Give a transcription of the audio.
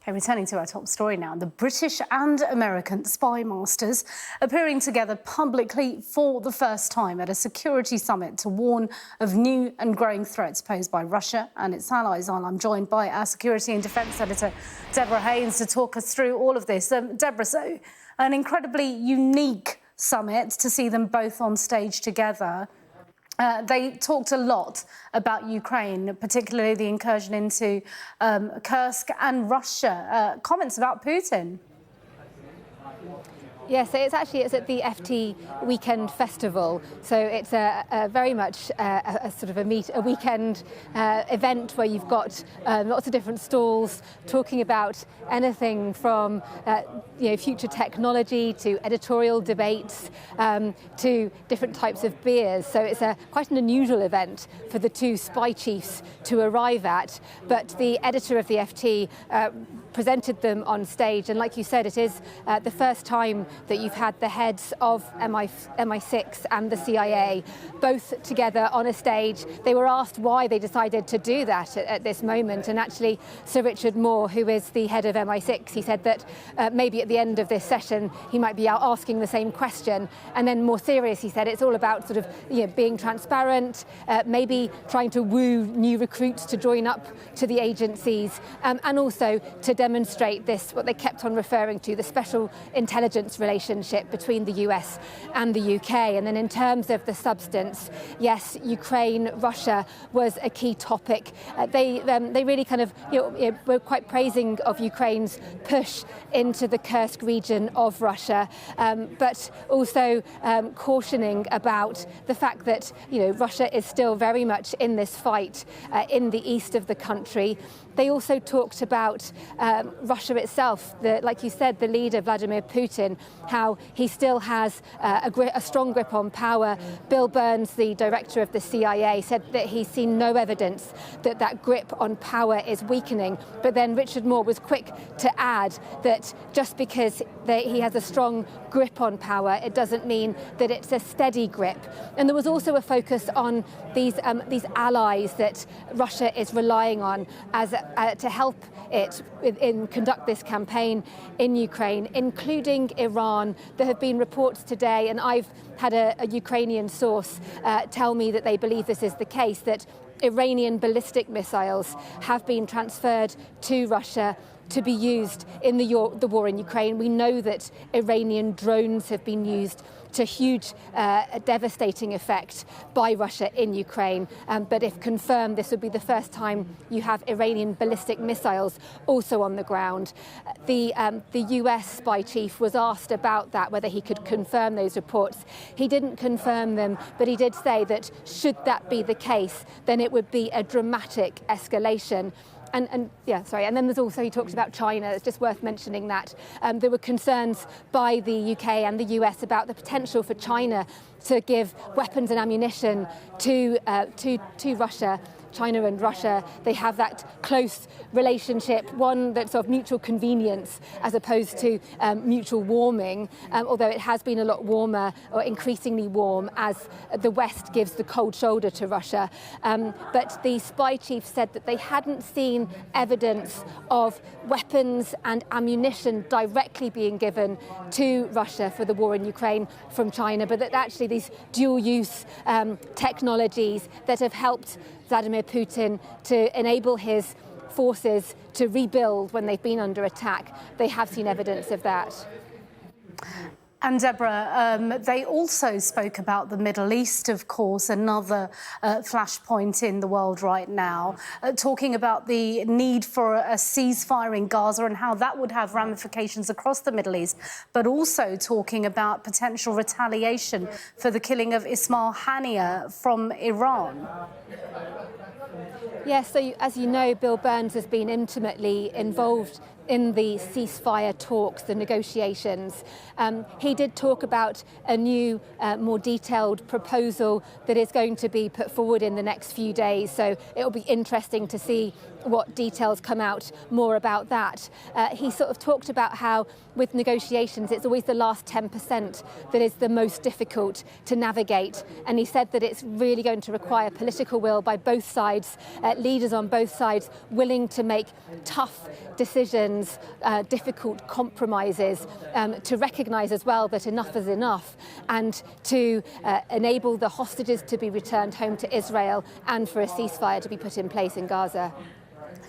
Okay, returning to our top story now, the British and American spy masters appearing together publicly for the first time at a security summit to warn of new and growing threats posed by Russia and its allies. I'm joined by our security and defence editor, Deborah Haynes, to talk us through all of this. Deborah, so an incredibly unique summit to see them both on stage together. They talked a lot about Ukraine, particularly the incursion into Kursk and Russia. Comments about Putin? Yes, so it's at the FT Weekend Festival. So it's very much a sort of a weekend event where you've got lots of different stalls talking about anything from future technology to editorial debates to different types of beers. So it's quite an unusual event for the two spy chiefs to arrive at. But the editor of the FT presented them on stage, and like you said, it is the first time that you've had the heads of MI6 and the CIA both together on a stage. They were asked why they decided to do that at this moment, and actually Sir Richard Moore, who is the head of MI6, he said that maybe at the end of this session he might be out asking the same question. And then more serious, he said it's all about sort of being transparent, maybe trying to woo new recruits to join up to the agencies, and also to demonstrate this, what they kept on referring to, the special intelligence relationship between the US and the UK. And then in terms of the substance, yes, Ukraine, Russia was a key topic. They really kind of were quite praising of Ukraine's push into the Kursk region of Russia, but also cautioning about the fact that Russia is still very much in this fight in the east of the country. They also talked about Russia itself, like you said, the leader, Vladimir Putin, how he still has a strong grip on power. Bill Burns, the director of the CIA, said that he's seen no evidence that that grip on power is weakening. But then Richard Moore was quick to add that just because he has a strong grip on power, it doesn't mean that it's a steady grip. And there was also a focus on these allies that Russia is relying on to help it conduct this campaign in Ukraine, including Iran. There have been reports today, and I've had a Ukrainian source tell me that they believe this is the case, that Iranian ballistic missiles have been transferred to Russia to be used in the war in Ukraine. We know that Iranian drones have been used to huge, devastating effect by Russia in Ukraine. But if confirmed, this would be the first time you have Iranian ballistic missiles also on the ground. The US spy chief was asked about that, whether he could confirm those reports. He didn't confirm them, but he did say that should that be the case, then it would be a dramatic escalation. And then there's also, he talked about China. It's just worth mentioning that. There were concerns by the UK and the US about the potential for China to give weapons and ammunition to Russia. China and Russia, they have that close relationship, one that's of mutual convenience as opposed to mutual warming, although it has been a lot warmer, or increasingly warm, as the West gives the cold shoulder to Russia. But the spy chief said that they hadn't seen evidence of weapons and ammunition directly being given to Russia for the war in Ukraine from China, but that actually these dual-use technologies that have helped Vladimir Putin to enable his forces to rebuild when they've been under attack. They have seen evidence of that. And Deborah, they also spoke about the Middle East, of course, another flashpoint in the world right now, talking about the need for a ceasefire in Gaza and how that would have ramifications across the Middle East, but also talking about potential retaliation for the killing of Ismail Haniyeh from Iran. Yes, so as you know, Bill Burns has been intimately involved in the ceasefire talks, the negotiations. He did talk about a new, more detailed proposal that is going to be put forward in the next few days. So it will be interesting to see what details come out more about that. He sort of talked about how with negotiations, it's always the last 10% that is the most difficult to navigate. And he said that it's really going to require political will by both sides, leaders on both sides willing to make tough decisions tensions, difficult compromises, to recognise as well that enough is enough, and to enable the hostages to be returned home to Israel and for a ceasefire to be put in place in Gaza.